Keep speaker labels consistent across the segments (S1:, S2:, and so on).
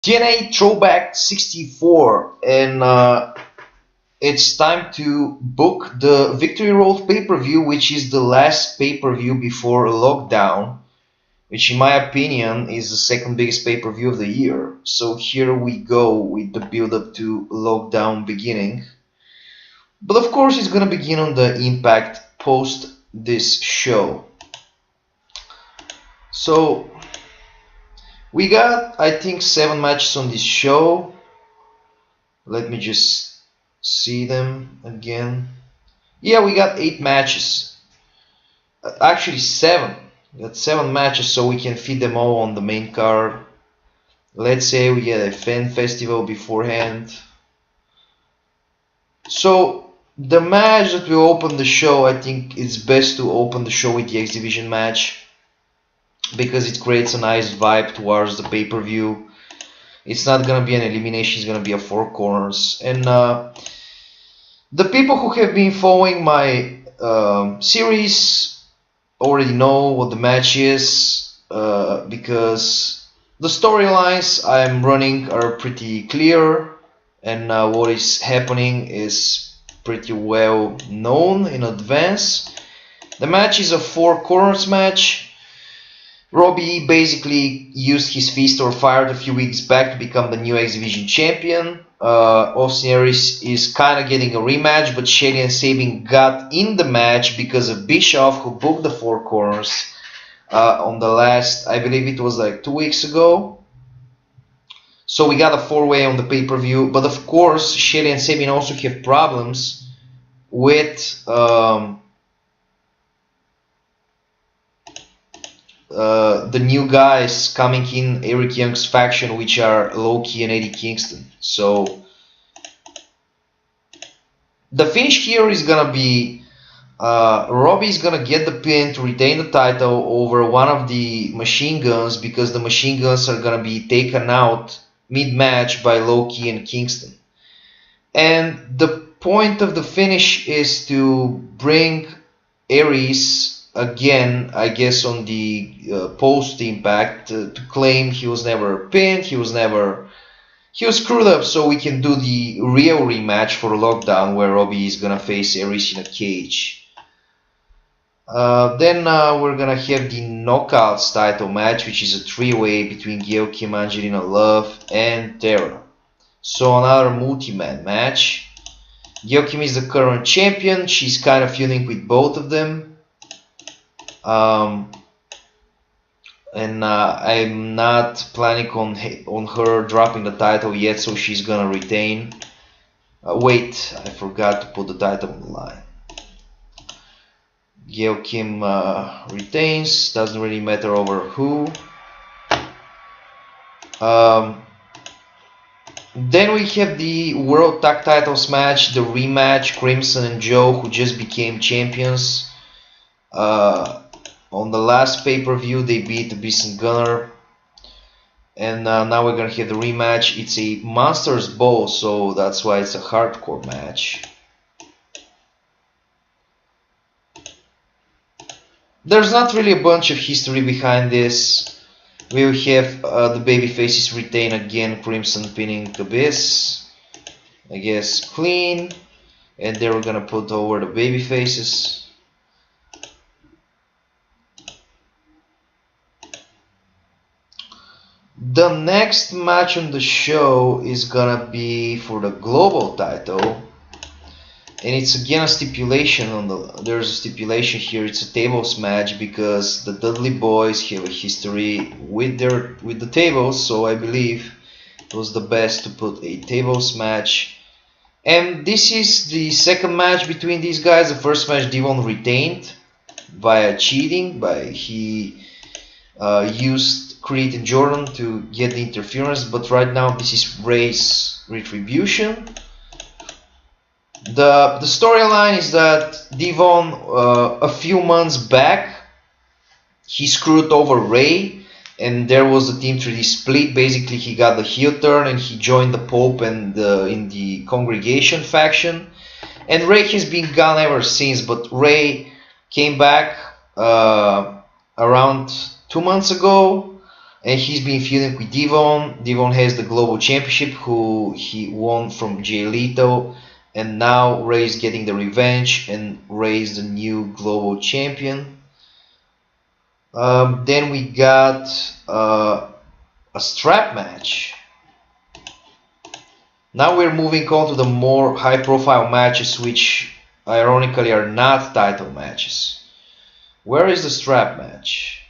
S1: TNA Throwback 64, and it's time to book the Victory Road pay-per-view, which is the last pay-per-view before lockdown, which in my opinion is the second biggest pay-per-view of the year. So here we go with the build-up to lockdown beginning. But of course it's gonna begin on the Impact post this show. So we got, I think, 7 matches on this show. Let me just see them again. Yeah, we got 8 matches. Actually 7. We got 7 matches, so we can fit them all on the main card. Let's say we get a fan festival beforehand. So the match that will open the show, I think it's best to open the show with the X Division match, because it creates a nice vibe towards the pay-per-view. It's not gonna be an elimination, it's gonna be a 4 corners. And the people who have been following my series already know what the match is, because the storylines I'm running are pretty clear, and what is happening is pretty well known in advance. The match is a 4 corners match. Robbie basically used his fist or fired a few weeks back to become the new X Division champion. Austin Aries is kind of getting a rematch, but Shelley and Sabin got in the match because of Bischoff, who booked the 4 corners on the last, I believe it was like 2 weeks ago. So we got a 4-way on the pay-per-view, but of course Shelley and Sabin also have problems with the new guys coming in Eric Young's faction, which are Loki and Eddie Kingston. So the finish here is gonna be Robbie's gonna get the pin to retain the title over one of the machine guns, because the machine guns are gonna be taken out mid-match by Loki and Kingston. And the point of the finish is to bring Aries again, I guess, on the post-Impact to claim he was never pinned, he was screwed up, so we can do the real rematch for Lockdown, where Robbie is gonna face Aries in a cage. Then we're gonna have the Knockouts title match, which is a 3-way between Gail Kim, Angelina Love, and Tara. So another multi-man match. Gail Kim is the current champion. She's kind of feuding with both of them. And I'm not planning on her dropping the title yet, so she's gonna retain. Wait, I forgot to put the title on the line. Gail Kim retains, doesn't really matter over who. Then we have the World Tag Titles match, the rematch, Crimson and Joe, who just became champions. On the last pay-per-view they beat Beast and Gunner, and now we're gonna have the rematch. It's a Monsters Ball, so that's why it's a hardcore match. There's not really a bunch of history behind this. We'll have the babyfaces retain again, Crimson pinning Abyss, I guess clean, and they were gonna put over the babyfaces. The next match on the show is gonna be for the global title, and it's again a stipulation on there's a stipulation here. It's a tables match because the Dudley Boys have a history with the tables, so I believe it was the best to put a tables match. And this is the second match between these guys. The first match Devon retained via cheating, he used Creed and Jordan to get the interference, but right now this is Ray's retribution. The storyline is that Devon, a few months back, he screwed over Ray, and there was a Team 3D split. Basically, he got the heel turn and he joined the Pope and in the Congregation faction. And Ray has been gone ever since, but Ray came back around 2 months ago. and he's been feuding with Devon. Devon has the global championship, who he won from Jay Leto, and now Ray is getting the revenge, and Ray is the new global champion. Then we got a strap match. Now we're moving on to the more high-profile matches, which ironically are not title matches. Where is the strap match?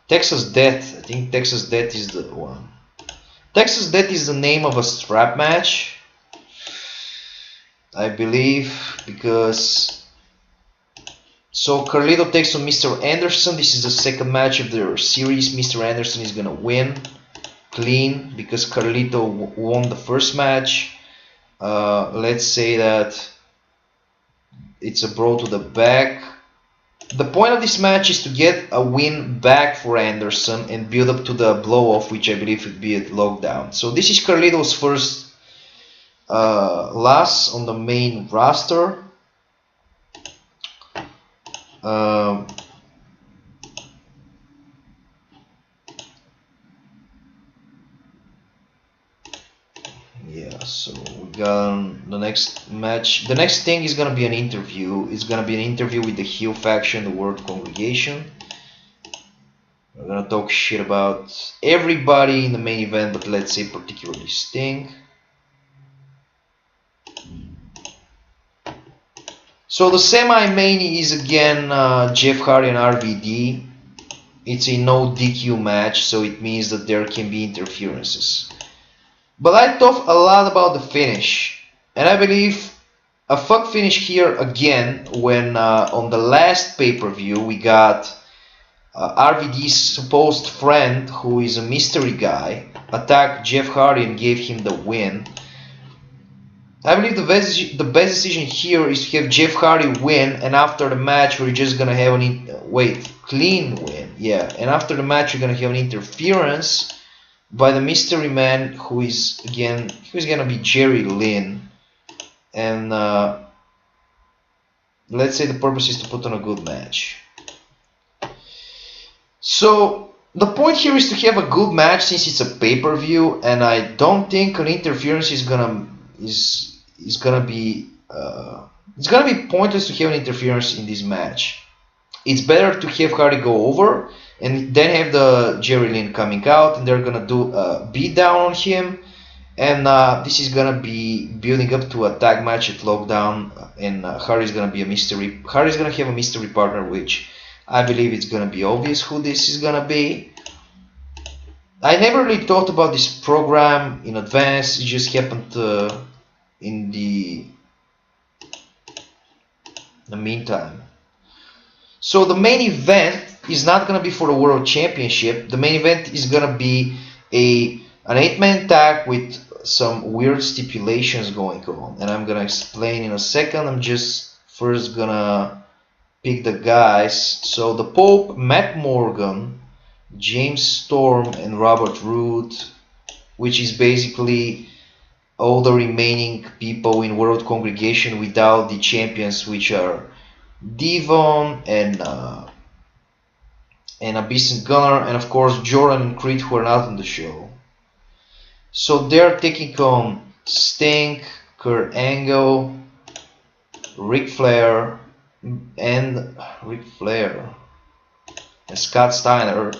S1: Texas Death. I think Texas Death is the one. Texas Death is the name of a strap match, I believe, because so Carlito takes on Mr. Anderson. This is the second match of their series. Mr. Anderson is gonna win clean because Carlito won the first match. Let's say that it's a brawl to the back. The point of this match is to get a win back for Anderson and build up to the blow-off, which I believe would be at Lockdown. So this is Carlito's first loss on the main roster. Yeah, so we got the next match. The next thing is gonna be an interview. It's gonna be an interview with the heel faction, the World Congregation. We're gonna talk shit about everybody in the main event, but let's say particularly Sting. So the semi-main is again Jeff Hardy and RVD. It's a no DQ match, so it means that there can be interferences. But I thought a lot about the finish, and I believe a fuck finish here again when on the last pay-per-view we got RVD's supposed friend, who is a mystery guy, attacked Jeff Hardy and gave him the win. I believe the best decision here is to have Jeff Hardy win, and after the match we're just gonna have clean win, yeah. And after the match we're gonna have an interference by the mystery man, who is gonna be Jerry Lynn, and let's say the purpose is to put on a good match. So the point here is to have a good match since it's a pay-per-view, and I don't think an interference is gonna be pointless to have an interference in this match. It's better to have Hardy go over and then have the Jerry Lynn coming out, and they're gonna do a beat down on him, and this is gonna be building up to a tag match at Lockdown, and Hardy's gonna have a mystery partner, which I believe it's gonna be obvious who this is gonna be. I never really thought about this program in advance. It just happened in the meantime. So the main event is not gonna be for the World Championship. The main event is gonna be an 8-man tag with some weird stipulations going on, and I'm gonna explain in a second. I'm just first gonna pick the guys. So the Pope, Matt Morgan, James Storm, and Robert Roode, which is basically all the remaining people in World Congregation without the champions, which are Devon and Abyss and Gunner, and of course Jordan and Creed, who are not on the show. So they're taking on Sting, Kurt Angle, Ric Flair, and Scott Steiner,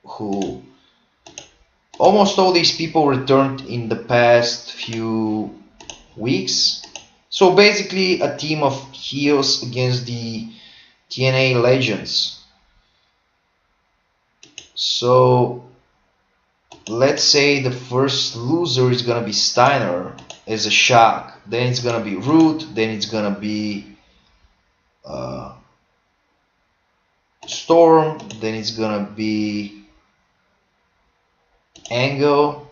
S1: who almost all these people returned in the past few weeks. So basically a team of heels against the TNA legends. So let's say the first loser is gonna be Steiner as a shock. Then it's gonna be Roode. Then it's gonna be Storm. Then it's gonna be Angle.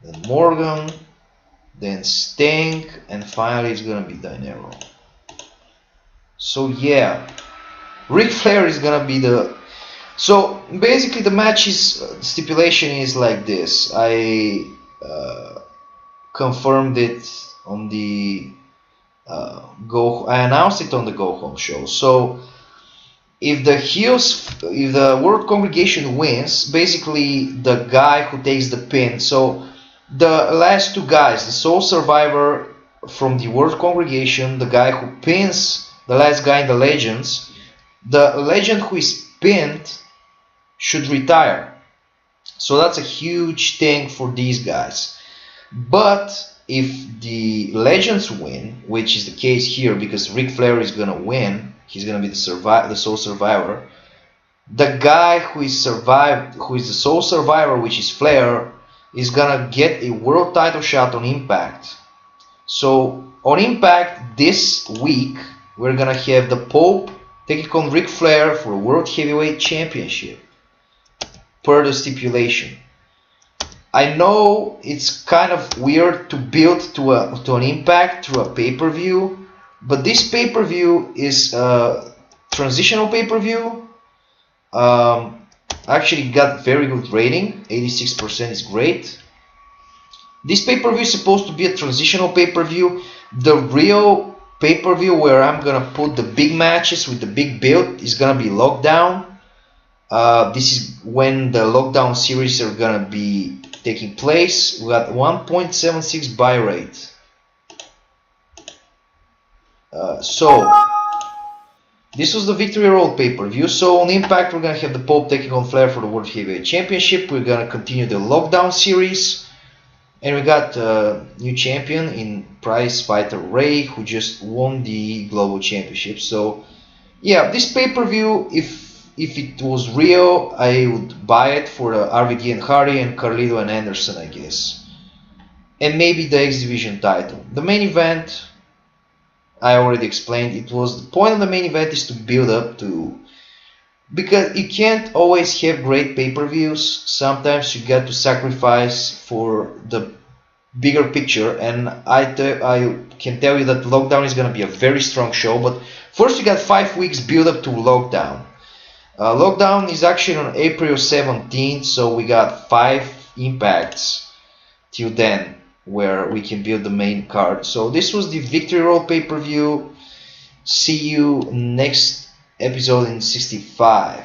S1: Then Morgan. Then Sting, and finally it's gonna be Dinero. So yeah, Ric Flair is gonna be the. So basically the match's stipulation is like this. I confirmed it on the I announced it on the Go Home show. So if the World Congregation wins, basically the guy who takes the pin. So the last two guys, the sole survivor from the World Congregation, the guy who pins the last guy in the Legends, the legend who is pinned should retire. So that's a huge thing for these guys. But if the Legends win, which is the case here because Ric Flair is gonna win, he's gonna be the sole survivor. The guy who is the sole survivor, which is Flair, is gonna get a world title shot on Impact. So on Impact this week, we're gonna have the Pope taking on Ric Flair for a World Heavyweight Championship, per the stipulation. I know it's kind of weird to build to an Impact through a pay-per-view, but this pay-per-view is a transitional pay-per-view. Actually got very good rating, 86% is great. This pay-per-view is supposed to be a transitional pay-per-view. The real pay-per-view where I'm gonna put the big matches with the big build is gonna be Lockdown. This is when the Lockdown series are gonna be taking place. We got 1.76 buy rate. So this was the Victory Road pay-per-view. So on Impact we're gonna have the Pope taking on Flair for the World Heavyweight Championship. We're gonna continue the Lockdown series, and we got a new champion in Prize Fighter Ray, who just won the Global Championship. So yeah, this pay-per-view, if it was real, I would buy it for RVD and Hardy and Carlito and Anderson, I guess. And maybe the X Division title. The main event, I already explained. It was the point of the main event is to build up to, because you can't always have great pay-per-views. Sometimes you got to sacrifice for the bigger picture, and I can tell you that Lockdown is gonna be a very strong show. But first, you got 5 weeks build up to Lockdown. Lockdown is actually on April 17th, so we got 5 impacts till then where we can build the main card. So this was the Victory Road pay-per-view. See you next episode in 65.